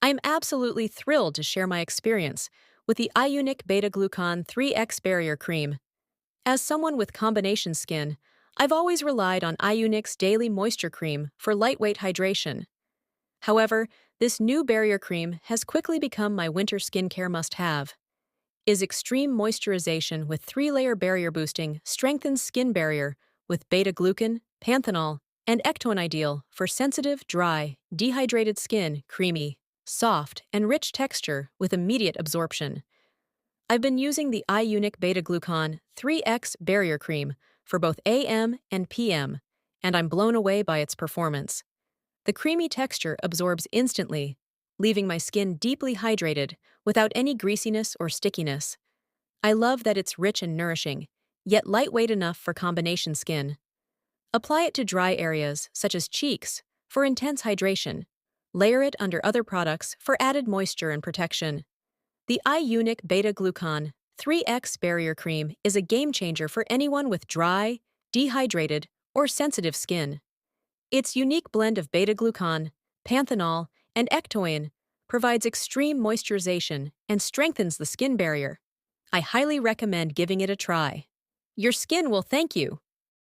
I am absolutely thrilled to share my experience with the iUNIK Beta-Glucan 3X Barrier Cream. As someone with combination skin, I've always relied on iUNIK's daily moisture cream for lightweight hydration. However, this new barrier cream has quickly become my winter skincare must-have. Is extreme moisturization with 3-layer barrier boosting strengthens skin barrier with beta-glucan, panthenol, and ectoin ideal for sensitive, dry, dehydrated skin, creamy, soft, and rich texture with immediate absorption. I've been using the iUNIK Beta-Glucan 3X Barrier Cream for both AM and PM, and I'm blown away by its performance. The creamy texture absorbs instantly, leaving my skin deeply hydrated without any greasiness or stickiness. I love that it's rich and nourishing, yet lightweight enough for combination skin. Apply it to dry areas, such as cheeks, for intense hydration. Layer it under other products for added moisture and protection. The iUNIK Beta-Glucan 3X Barrier Cream is a game-changer for anyone with dry, dehydrated, or sensitive skin. Its unique blend of beta-glucan, panthenol, and ectoin provides extreme moisturization and strengthens the skin barrier. I highly recommend giving it a try. Your skin will thank you.